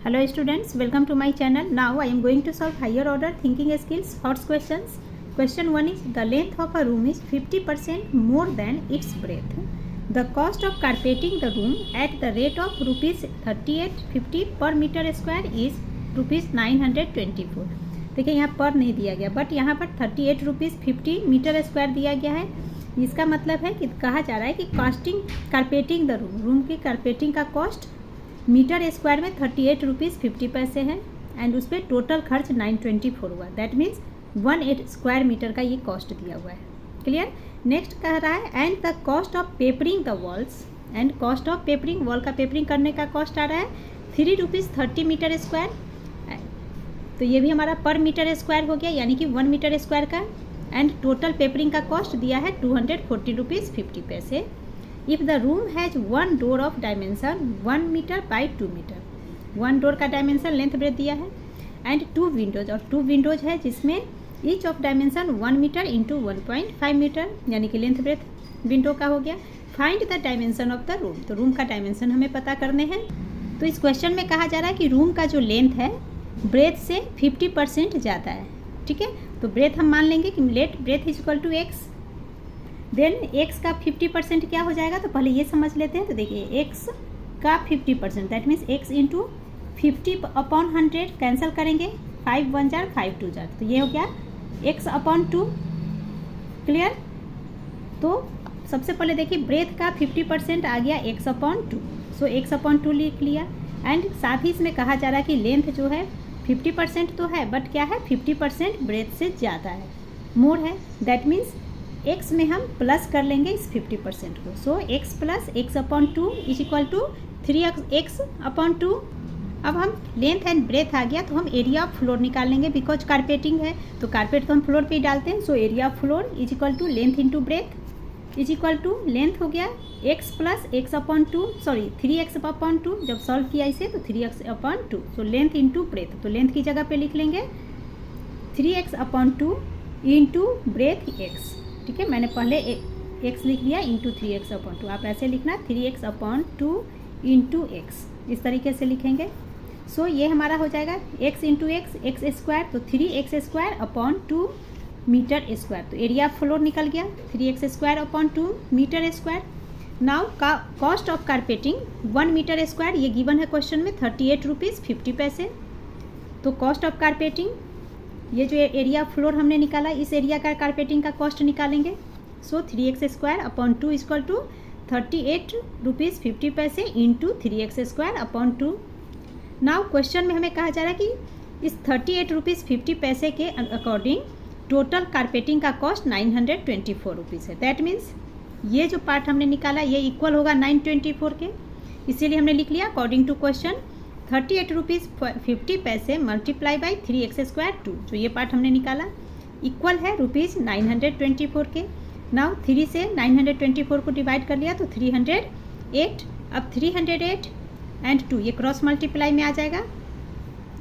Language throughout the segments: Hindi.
Hello students, welcome to my channel. Now I am going to solve higher order thinking skills horse questions. Question 1 is the length of a room is 50% more than its breadth. The cost of carpeting the room at the rate of rupees 3850 per meter square is rupees 924. देखिए यहाँ पर नहीं दिया गया बट यहाँ पर 38 रुपीज़ 50 मीटर स्क्वायर दिया गया है। इसका मतलब है कि कहा जा रहा है कि कार्पेटिंग द रूम की कार्पेटिंग का कॉस्ट मीटर स्क्वायर में 38 रुपीज़ 50 पैसे है एंड उस पर टोटल खर्च 924 हुआ। दैट मीन्स 1 स्क्वायर मीटर का ये कॉस्ट दिया हुआ है। क्लियर। नेक्स्ट कह रहा है and the cost of papering the walls and cost of papering wall का पेपरिंग करने का कॉस्ट आ रहा है 3 रुपीज़ 30 मीटर स्क्वायर। तो ये भी हमारा पर मीटर स्क्वायर हो गया यानी कि 1 मीटर स्क्वायर का एंड टोटल पेपरिंग का कॉस्ट दिया है 240 रुपीज़ 50 पैसे। If the room has one door of dimension 1 metre by 2 metre, one door का डायमेंशन लेंथ ब्रेथ दिया है एंड 2 विंडोज और 2 विंडोज है जिसमें each of dimension 1 metre into 1.5 metre यानी कि लेंथ ब्रेथ विंडो का हो गया। Find the dimension of the room, तो रूम का डायमेंशन हमें पता करने हैं। तो इस क्वेश्चन में कहा जा रहा है कि रूम का जो लेंथ है ब्रेथ से 50% ज़्यादा है। ठीक है, तो ब्रेथ हम मान लेंगे कि let breadth is equal to x. Then x का 50% क्या हो जाएगा, तो पहले ये समझ लेते हैं। तो देखिए एक्स का 50% that means x into 50/100 cancel करेंगे, 5 1 जार 5 2 जार, तो ये हो गया x/2। क्लियर। तो सबसे पहले देखिए ब्रेथ का 50% आ गया x/2, सो x/2 लिख लिया एंड साथ ही इसमें कहा जा रहा है कि लेंथ जो है 50% तो है बट क्या है 50% ब्रेथ से ज़्यादा है, मोर है। दैट मीन्स x में हम प्लस कर लेंगे इस 50% को। So x plus x/2 is equal to 3x/2। अब हम लेंथ एंड ब्रेथ आ गया तो हम एरिया ऑफ फ्लोर निकाल लेंगे बिकॉज कारपेटिंग है तो कारपेट तो हम फ्लोर पे ही डालते हैं। So area of floor is equal to length into breadth is equal to length हो गया x plus x/2 sorry 3x/2। जब सॉल्व किया इसे तो 3x/2। So length into breath, तो लेंथ की जगह पे लिख लेंगे 3x/2 इंटू ब्रेथ x। ठीक है, मैंने पहले x लिख लिया इंटू 3x/2। आप ऐसे लिखना 3x/2 इंटू x, इस तरीके से लिखेंगे। सो ये हमारा हो जाएगा x इंटू एक्स स्क्वायर, तो 3x² 2 मीटर स्क्वायर। तो एरिया ऑफ फ्लोर निकल गया 3x² 2 मीटर स्क्वायर। नाउ का cost of carpeting 1 metre square ये गिवन है क्वेश्चन में 38 रुपीज़ 50 पैसे। तो कॉस्ट ऑफ कारपेटिंग ये जो एरिया ऑफ फ्लोर हमने निकाला इस एरिया का कारपेटिंग का कॉस्ट निकालेंगे। सो 3x² 2 इक्वल टू 38 रुपीज़ 50 पैसे इंटू 3x² 2। नाउ क्वेश्चन में हमें कहा जा रहा है कि इस 38 रुपीज़ 50 पैसे के अकॉर्डिंग टोटल कारपेटिंग का कॉस्ट 924 रुपीज़ है। दैट मीन्स ये जो पार्ट हमने निकाला ये इक्वल होगा 924 के, इसीलिए हमने लिख लिया अकॉर्डिंग टू क्वेश्चन 38 रुपीज़ 50 पैसे मल्टीप्लाई बाई 3x² 2। जो ये पार्ट हमने निकाला इक्वल है रुपीज़ 924 के। नाउ 3 से 924 को डिवाइड कर लिया तो 308। अब 308 एंड 2 ये क्रॉस मल्टीप्लाई में आ जाएगा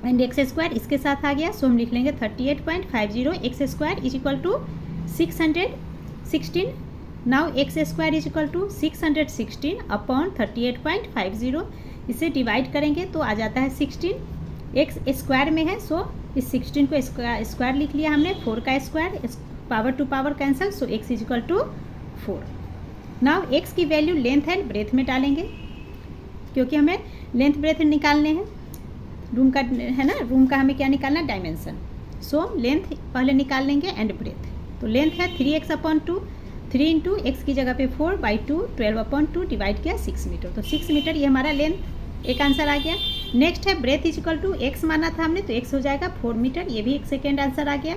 एंड x² इसके साथ आ गया। सो हम लिख लेंगे 38.50 x² is equal to 616। Now x² is equal to 616 upon 38.50। इसे डिवाइड करेंगे तो आ जाता है 16। एक्स स्क्वायर में है सो इस 16 को स्क्वायर लिख लिया हमने, 4 का square power to power cancel. So x is equal to 4। Now x की वैल्यू लेंथ एंड ब्रेथ में डालेंगे क्योंकि हमें लेंथ ब्रेथ निकालने हैं। रूम का है ना, रूम का हमें क्या निकालना डायमेंशन। सो लेंथ पहले निकाल लेंगे एंड ब्रेथ। तो लेंथ है 3x/2, 3 इंटू एक्स की जगह पे 4 बाई 2 12/2 डिवाइड किया 6 मीटर। तो 6 मीटर ये हमारा लेंथ एक आंसर आ गया। नेक्स्ट है breadth is equal to x माना था हमने तो एक्स हो जाएगा 4 मीटर, ये भी एक सेकेंड आंसर आ गया।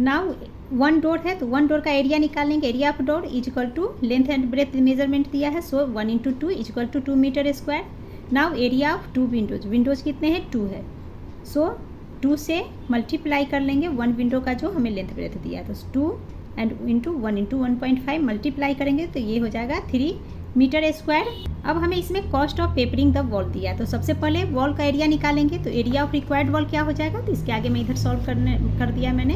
नाउ 1 डोर है तो 1 डोर का एरिया निकालेंगे। Area of door is equal to length and breadth measurement दिया है। So 1 into 2 is equal to 2 metre square. Now area of 2 windows, windows कितने हैं 2 है। सो 2 से मल्टीप्लाई कर लेंगे 1 विंडो का जो हमें लेंथ ब्रेथ दिया है। तो 2 एंड इंटू 1 इंटू 1.5 मल्टीप्लाई करेंगे तो ये हो जाएगा 3 मीटर स्क्वायर। अब हमें इसमें cost of papering the wall दिया है तो सबसे पहले वॉल का एरिया निकालेंगे। तो एरिया ऑफ रिक्वायर्ड वॉल क्या हो जाएगा, तो इसके आगे मैं इधर सॉल्व कर दिया मैंने,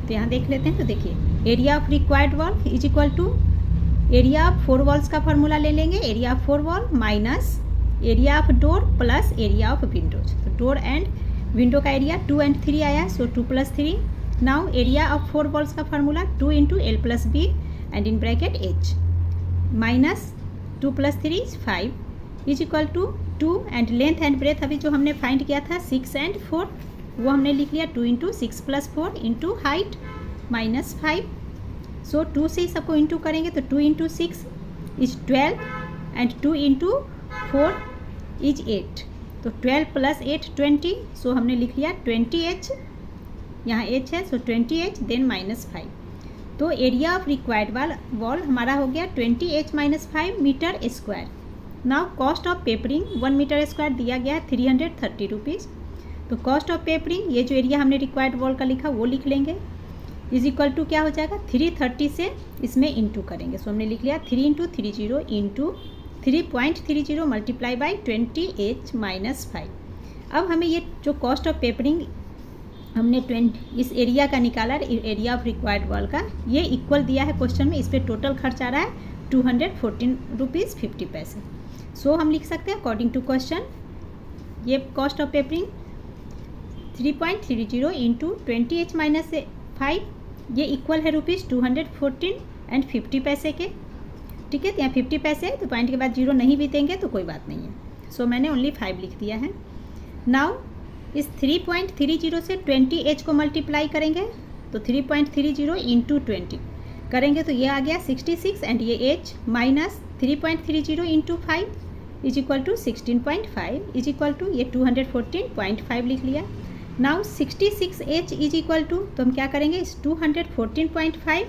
तो यहाँ देख लेते हैं। तो देखिए area of required wall is equal to area of 4 walls का फॉर्मूला ले लेंगे। Area of 4 wall minus area of door plus area of windows, तो डोर एंड विंडो का एरिया 2 and 3 आया, so 2 + 3. Now area of 4 walls का formula 2 × L + B and in bracket H minus 2 + 3 = 5 is equal to 2 and length and breath अभी जो हमने फाइंड किया था 6 and 4 वो हमने लिख लिया 2 × 6 + 4 इंटू हाइट माइनस 5. सो 2 से ही सबको इंटू करेंगे तो 2 × 6 इज 12 एंड 2 × 4 इज 8, तो 12 + 8 20. सो हमने लिख लिया 20H, यहाँ H है सो 20H देन -5. तो एरिया ऑफ रिक्वायर्ड वॉल हमारा हो गया 20H - 5 metre square. Now cost of papering 1 metre square दिया गया है 330 रुपीज़. तो कॉस्ट ऑफ पेपरिंग ये जो एरिया हमने रिक्वायर्ड वॉल का लिखा वो लिख लेंगे इज इक्वल टू क्या हो जाएगा 330 से इसमें इंटू करेंगे. सो हमने लिख लिया 3 × 30 इंटू 3.30 मल्टीप्लाई बाई 20H - 5. अब हमें ये जो कॉस्ट ऑफ पेपरिंग हमने इस एरिया का निकाला एरिया ऑफ रिक्वायर्ड वॉल का, ये इक्वल दिया है क्वेश्चन में. इस पर टोटल खर्च आ रहा है 214 रुपीज़ 50 पैसे. सो हम लिख सकते हैं अकॉर्डिंग टू क्वेश्चन ये cost of papering 3.30 into 20H - 5 ये इक्वल है ₹214 एंड 50 पैसे के. ठीक है, तो यहाँ 50 पैसे तो पॉइंट के बाद 0 नहीं भी देंगे तो कोई बात नहीं है. सो मैंने ओनली 5 लिख दिया है. नाउ इस 3.30 से 20H को मल्टीप्लाई करेंगे तो 3.30 इंटू 20 करेंगे तो ये आ गया 66 एंड ये H minus 3.30 into 5 is equal to 16.5 is equal to ये 214.5 लिख लिया. Now 66H is equal to, तो हम क्या करेंगे इस 214.5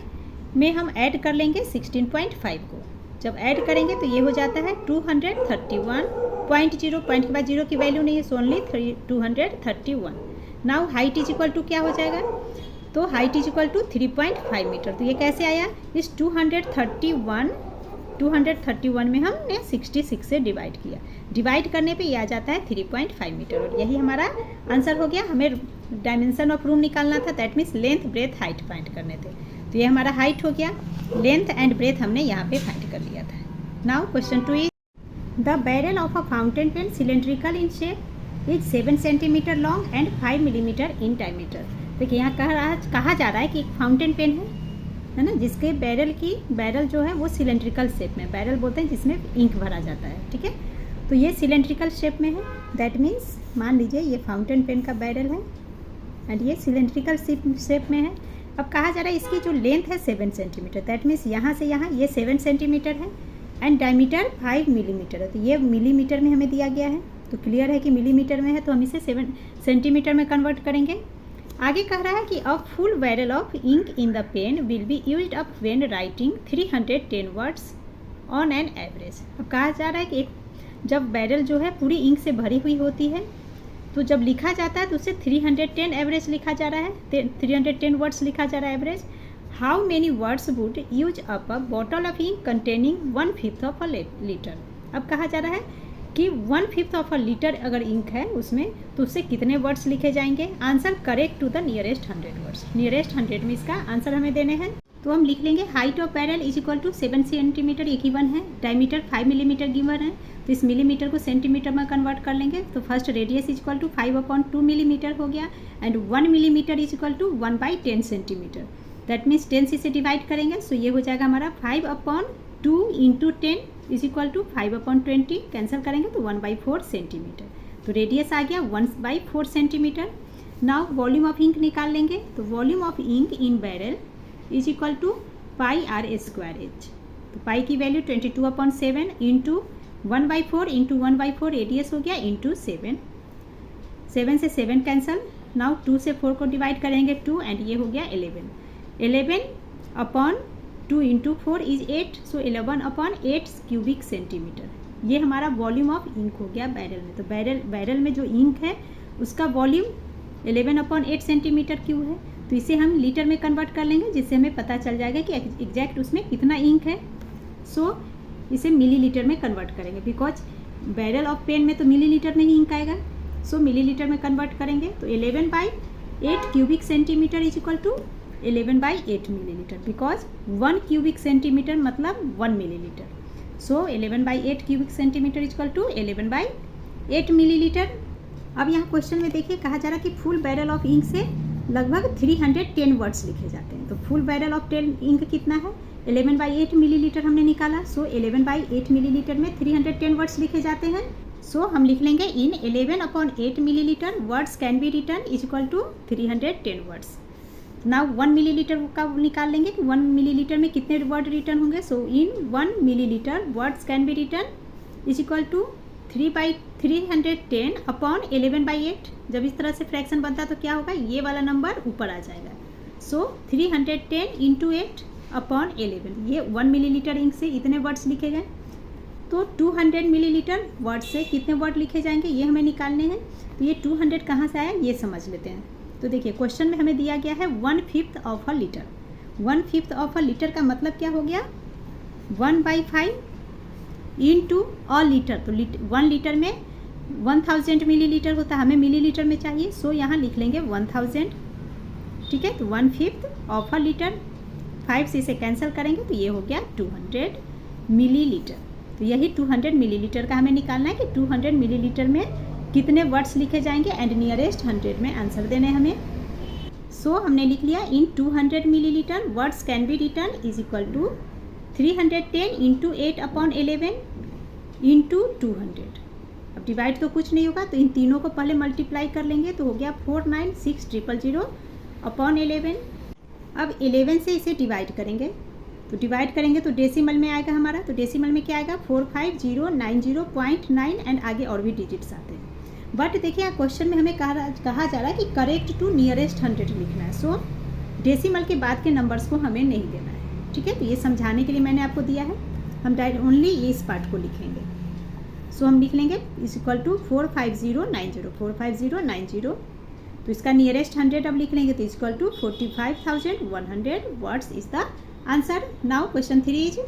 में हम ऐड कर लेंगे 16.5 को. जब ऐड करेंगे तो ये हो जाता है 231.0, पॉइंट के बाद 0 की वैल्यू नहीं है so only 231. Now height is equal to क्या हो जाएगा, तो height is equal to 3.5 metre. तो ये कैसे आया, इस 231 में हमने 66 से डिवाइड किया, डिवाइड करने पे ये आ जाता है 3.5 मीटर. और यही हमारा आंसर हो गया. हमें डायमेंशन ऑफ रूम निकालना था, that means length breadth height find करने थे. तो ये हमारा हाइट हो गया, लेंथ एंड ब्रेथ हमने यहाँ पे फाइंड कर लिया था. Now question 2 is the barrel of a fountain pen cylindrical in shape is 7 centimetre long and 5 millimetre in diameter. देखिए यहाँ कहा जा रहा है कि एक फाउंटेन पेन है ना, जिसके बैरल जो है वो सिलेंड्रिकल शेप में, बैरल बोलते हैं जिसमें इंक भरा जाता है. ठीक है, तो ये सिलेंड्रिकल शेप में है, दैट मीन्स मान लीजिए ये फाउंटेन पेन का बैरल है एंड ये सिलेंड्रिकल शेप में है. अब कहा जा रहा है इसकी जो लेंथ है 7 सेंटीमीटर, दैट मीन्स यहाँ से यहाँ ये 7 सेंटीमीटर है एंड डायमीटर 5 मिलीमीटर है. तो ये मिलीमीटर में हमें दिया गया है, तो क्लियर है कि मिलीमीटर में है, तो हम इसे 7 सेंटीमीटर में कन्वर्ट करेंगे. आगे कह रहा है कि a full barrel of ink in the pen will be used up when writing 310 words on an average. अब कहा जा रहा है कि जब बैरल जो है पूरी इंक से भरी हुई होती है तो जब लिखा जाता है तो उसे 310 एवरेज लिखा जा रहा है, 310 वर्ड्स लिखा जा रहा है average. How many words would use up a bottle of ink containing 1/5 of a litre. अब कहा जा रहा है कि 1/5 ऑफ अ लीटर अगर इंक है उसमें तो उससे कितने वर्ड्स लिखे जाएंगे. Answer correct to the nearest 100 words. Nearest 100 में इसका आंसर हमें देने हैं. तो हम लिख लेंगे height of barrel is equal to 7 centimetre ये गिवन है, डायमीटर 5 मिलीमीटर गिवन है, तो इस मिलीमीटर को सेंटीमीटर में कन्वर्ट कर लेंगे. तो first radius is equal to 5/2 millimetre हो गया and 1 millimetre is equal to 1/10 centimetre. That means 10 से बाइट करेंगे सो ये हो जाएगा हमारा 5/2 into 10 is equal to 5/20. Cancel करेंगे तो 1/4 सेंटीमीटर. तो रेडियस आ गया 1/4 centimetre. Now volume of ink निकाल लेंगे, तो volume of ink in barrel is equal to πr²h. तो पाई की वैल्यू 22/7 इंटू 1/4 इंटू 1/4 रेडियस हो गया इंटू 7. 7 से 7 कैंसल. नाउ 2 से 4 को डिवाइड करेंगे 2 एंड ये हो गया 11. 11/2 into 4 is 8, so 11/8 cubic centimetre. ये हमारा वॉल्यूम ऑफ इंक हो गया बैरल में. तो बैरल में जो इंक है उसका वॉल्यूम 11/8 सेंटीमीटर क्यूब है. तो इसे हम लीटर में कन्वर्ट कर लेंगे जिससे हमें पता चल जाएगा कि एग्जैक्ट उसमें कितना इंक है. सो इसे मिलीलीटर में कन्वर्ट करेंगे बिकॉज बैरल ऑफ पेन में तो मिलीलीटर में ही इंक आएगा. सो मिलीलीटर में कन्वर्ट करेंगे तो 11/8 cubic centimetre is equal to 11/8 millilitre because 1 cubic centimetre मतलब 1 millilitre. So 11/8 cubic centimetre equal to 11/8 millilitre. अब यहाँ क्वेश्चन में देखिए कहा जा रहा है कि फुल बैरल ऑफ इंक से लगभग 310 वर्ड्स लिखे जाते हैं। तो फुल बैरल ऑफ 10 इंक कितना है, 11/8 मिलीलीटर हमने निकाला। सो 11/8 मिलीलीटर में 310 वर्ड्स लिखे जाते हैं। सो हम लिख लेंगे in 11/8 millilitre words can be written is equal to 310 words. Now 1 millilitre का निकाल लेंगे कि 1 मिलीलीटर में कितने वर्ड रिटर्न होंगे। So in 1 millilitre words can be written is equal to 310 upon 11/8। जब इस तरह से फ्रैक्शन बनता है तो क्या होगा, ये वाला नंबर ऊपर आ जाएगा। सो 310 इंटू 8 अपॉन 11, ये 1 मिलीलीटर इंक से इतने वर्ड्स लिखे गए। तो 200 मिलीलीटर वर्ड से कितने वर्ड लिखे जाएंगे ये हमें निकालने हैं। तो ये 200 कहाँ से आया ये समझ लेते हैं। तो देखिए क्वेश्चन में हमें दिया गया है 1/5 of a litre. 1/5 of a litre का मतलब क्या हो गया, 1/5 इंटू अ लीटर। तो 1 लीटर में 1000 मिलीलीटर होता है, हमें मिलीलीटर में चाहिए। सो यहाँ लिख लेंगे 1000, ठीक है। तो 1/5 ऑफ अ लीटर, 5 से इसे कैंसिल करेंगे तो ये हो गया 200 मिलीलीटर। तो यही 200 मिलीलीटर का हमें निकालना है कि 200 मिलीलीटर में कितने वर्ड्स लिखे जाएंगे एंड नियरेस्ट 100 में आंसर देने हमें। सो हमने लिख लिया in 200 millilitre words can be written is equal to 310 into 8 upon 11 into 200। अब डिवाइड तो कुछ नहीं होगा तो इन तीनों को पहले मल्टीप्लाई कर लेंगे तो हो गया 496,000 अपॉन 11। अब 11 से इसे डिवाइड करेंगे तो डेसिमल में आएगा हमारा। तो डेसिमल में क्या आएगा 45090.9 एंड आगे और भी डिजिट्स आते हैं। बट देखिए यहाँ क्वेश्चन में हमें कहा जा रहा है कि करेक्ट टू नियरेस्ट 100 लिखना है। सो डेसिमल के बाद के नंबर्स को हमें नहीं देना है, ठीक है। तो ये समझाने के लिए मैंने आपको दिया है, हम डायरेक्ट ओनली ये इस पार्ट को लिखेंगे। सो हम लिख लेंगे इज इक्वल टू 45090। तो इसका नियरेस्ट 100 अब लिख लेंगे तो equal to 45,100 words is the answer. Now question 3 is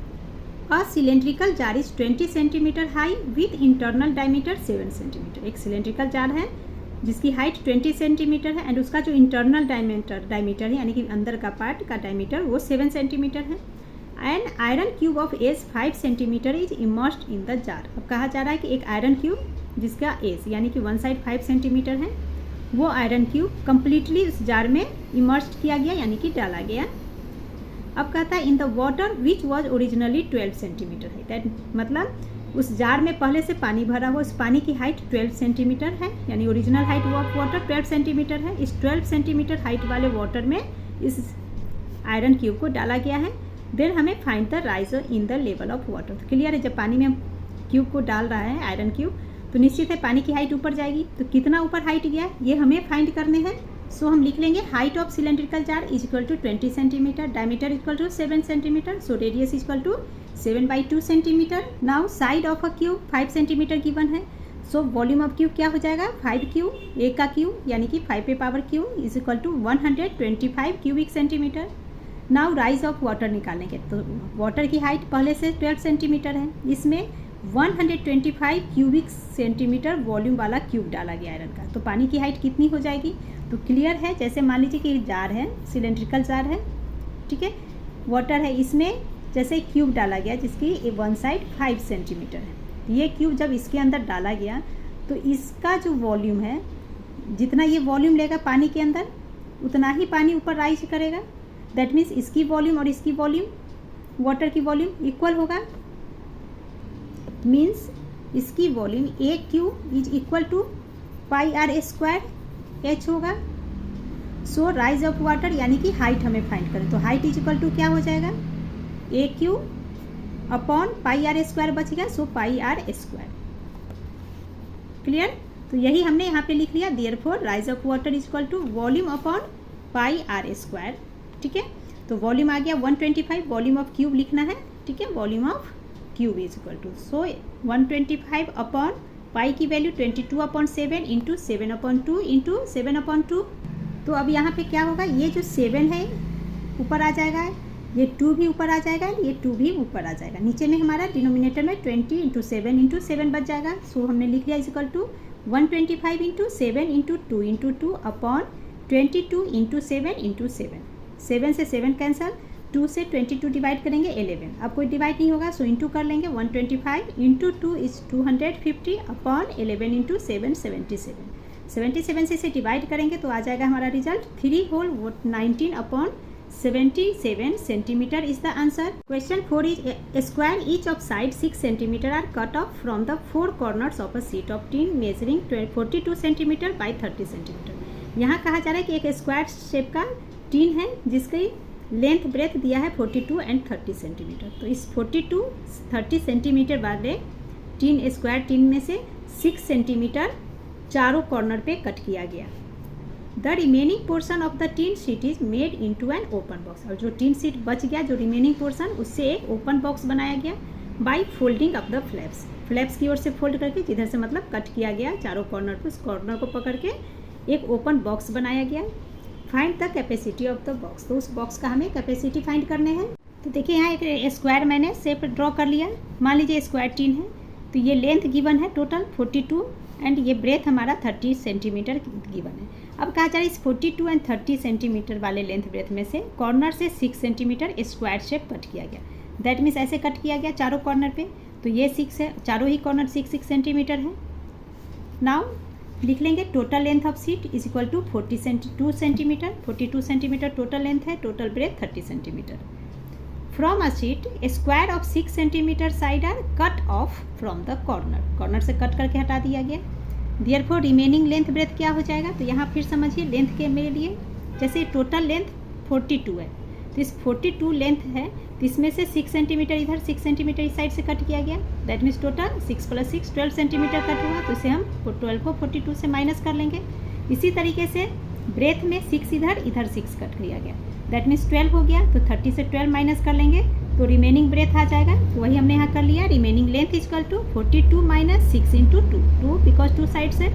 a cylindrical jar is 20 centimetre high with internal diameter 7 centimetre. एक सिलेंड्रिकल जार है जिसकी हाइट 20 सेंटीमीटर है एंड उसका जो इंटरनल डायमीटर है यानी कि अंदर का पार्ट का डायमीटर वो 7 सेंटीमीटर है। And iron cube of edge 5 centimetre is immersed in the jar. अब कहा जा रहा है कि एक आयरन क्यूब जिसका एज यानी कि वन साइड 5 सेंटीमीटर है वो आयरन क्यूब कंप्लीटली उस जार में इमर्स्ड किया गया यानी कि डाला गया। अब कहता है in the water which was originally 12 centimetre है। दैट मतलब उस जार में पहले से पानी भरा हुआ, उस पानी की हाइट 12 सेंटीमीटर है यानी original height of water 12 centimetre है। इस 12 सेंटीमीटर हाइट वाले वाटर में इस आयरन क्यूब को डाला गया है। देन हमें find the rise in the level of water. तो क्लियर है, जब पानी में हम क्यूब को डाल रहा है आयरन क्यूब तो निश्चित है पानी की हाइट ऊपर जाएगी। तो कितना ऊपर हाइट गया ये हमें फाइंड करने हैं। सो हम लिख लेंगे height of cylindrical jar is equal to 20 centimetre, diameter equal to 7 centimetre, so radius equal to 7/2 centimetre. Now side of a cube 5 centimetre given है। सो वॉल्यूम ऑफ क्यूब क्या हो जाएगा 5 क्यूब, एक का क्यूब यानी कि 5 पे power cube is equal to 125 cubic centimetre. Now rise of water निकालेंगे तो वाटर की हाइट पहले से 12 सेंटीमीटर है, इसमें 125 क्यूबिक सेंटीमीटर वॉल्यूम वाला क्यूब डाला गया आयरन का। तो पानी की हाइट कितनी हो जाएगी। तो क्लियर है, जैसे मान लीजिए कि जार है सिलेंड्रिकल जार है, ठीक है, वाटर है, इसमें जैसे क्यूब डाला गया जिसकी वन साइड 5 सेंटीमीटर है। ये क्यूब जब इसके अंदर डाला गया तो इसका जो वॉल्यूम है जितना ये वॉल्यूम लेगा पानी के अंदर उतना ही पानी ऊपर राइज करेगा। दैट मीन्स इसकी वॉल्यूम और इसकी वॉल्यूम वाटर की वॉल्यूम इक्वल होगा। मीन्स इसकी volume a cube is equal to πr² h होगा। सो राइज ऑफ वाटर यानी कि हाइट हमें फाइंड करें तो हाइट इज इक्वल टू क्या हो जाएगा ए क्यूब अपॉन πr² बचेगा, सो πr²। क्लियर, तो यही हमने यहाँ पे लिख लिया। Therefore rise of water is equal to volume upon πr², ठीक है। तो वॉल्यूम आ गया 125, वॉल्यूम ऑफ क्यूब लिखना है, ठीक है, volume of cube is equal to so 125 upon pi की वैल्यू 22/7 इंटू 7/2 इंटू 7/2। तो अब यहाँ पे क्या होगा, ये जो 7 है ऊपर आ जाएगा, ये 2 भी ऊपर आ जाएगा, ये 2 भी ऊपर आ जाएगा। नीचे में हमारा डिनोमिनेटर में 20 इंटू 7 बच जाएगा। सो हमने लिख लिया is equal to 125 into 7 into 2 into 2 upon 22 into 7 into 7। 7 से 7 कैंसल 2 से 22 डिवाइड करेंगे 11, अब कोई डिवाइड नहीं होगा सो इंटू कर लेंगे 125 इंटू 2 इज 250 अपॉन 11 इंटू 7 77 से इसे डिवाइड करेंगे तो आ जाएगा हमारा result 3 whole 19 upon 77 centimetre is the answer. Question 4 is a square each of side 6 centimeter are cut off from the 4 corners of a sheet of tin measuring 42 centimeter by 30 centimeter। यहाँ कहा जा रहा है कि एक स्क्वायर शेप का टीन है जिसकी लेंथ ब्रेथ दिया है 42 एंड 30 सेंटीमीटर। तो इस 42 30 सेंटीमीटर वाले टीन स्क्वायर टीन में से 6 सेंटीमीटर चारों कॉर्नर पे कट किया गया। The remaining portion of the tin sheet is made into an open box, और जो टीन शीट बच गया जो रिमेनिंग पोर्शन उससे एक ओपन बॉक्स बनाया गया by folding of the flaps की ओर से फोल्ड करके, जिधर से मतलब कट किया गया चारों कॉर्नर पे, उस कॉर्नर को पकड़ के एक ओपन बॉक्स बनाया गया। Find the capacity of the box, तो उस बॉक्स का हमें कैपेसिटी फाइंड करने हैं। तो देखिए यहाँ एक स्क्वायर मैंने शेप ड्रॉ कर लिया, मान लीजिए स्क्वायर टीन है, तो ये लेंथ गिवन है टोटल 42 एंड ये ब्रेथ हमारा 30 सेंटीमीटर गिवन है। अब कहा जा रहा है इस 42 एंड 30 सेंटीमीटर वाले लेंथ ब्रेथ में से कॉर्नर से 6 सेंटीमीटर स्क्वायर शेप कट किया गया। दैट मीन्स ऐसे कट किया गया चारों कॉर्नर पे, तो ये 6 है, चारों ही कॉर्नर 6 सेंटीमीटर है। नाउ लिख लेंगे total length of sheet is equal to 42 centimetre total length है, total breadth 30 centimetre. From a sheet a square of 6 centimetre side are cut off from the corner से कट करके हटा दिया गया। देयरफॉर रिमेनिंग लेंथ ब्रेथ क्या हो जाएगा, तो यहाँ फिर समझिए लेंथ के मेरे लिए, जैसे टोटल लेंथ 42 है तो इस 42 लेंथ है तो इसमें से 6 सेंटीमीटर इधर 6 सेंटीमीटर इस साइड से कट किया गया। That means total 6 + 6 12 centimetre cut हुआ, तो इसे हम 12 को 42 से माइनस कर लेंगे। इसी तरीके से ब्रेथ में 6 इधर 6 कट किया गया, दैट मीन्स 12 हो गया, तो 30 से 12 माइनस कर लेंगे तो रिमेनिंग ब्रेथ आ जाएगा। तो वही हमने यहाँ कर लिया, remaining length is equal to 42 - 6 × 2 because 2 साइड से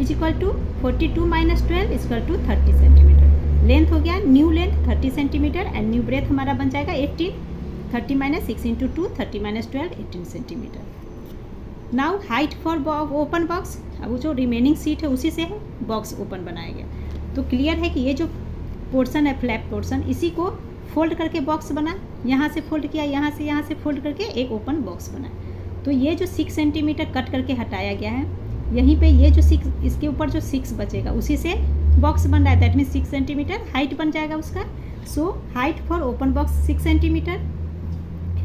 is equal to 42 - 12 is equal to 30 centimetre. Length हो गया new length 30 centimetre and new breadth हमारा बन जाएगा 18, 30 - 6 × 2 30 - 12 18 centimetre. Now height for open box, अब जो रिमेनिंग सीट है उसी से बॉक्स ओपन बनाया गया। तो क्लियर है कि ये जो पोर्शन है फ्लैप पोर्शन, इसी को फोल्ड करके बॉक्स बना, यहाँ से फोल्ड किया, यहाँ से फोल्ड करके एक ओपन बॉक्स बना। तो ये जो 6 सेंटीमीटर कट करके हटाया गया है, यहीं पे ये जो 6 इसके ऊपर जो 6 बचेगा उसी से बॉक्स बन रहा है, दैट मीन्स 6 सेंटीमीटर हाइट बन जाएगा उसका। So height for open box 6 centimetre,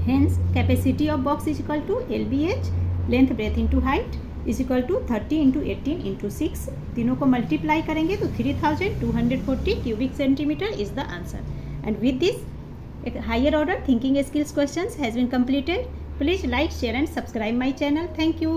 hence capacity of box is equal to LBH length breadth into height is equal to 30 × 18 × 6, तीनों को मल्टीप्लाई करेंगे तो 3240 cubic centimetre is the answer. And with this, a higher order thinking skills questions has been completed. Please like, share and subscribe my channel. Thank you.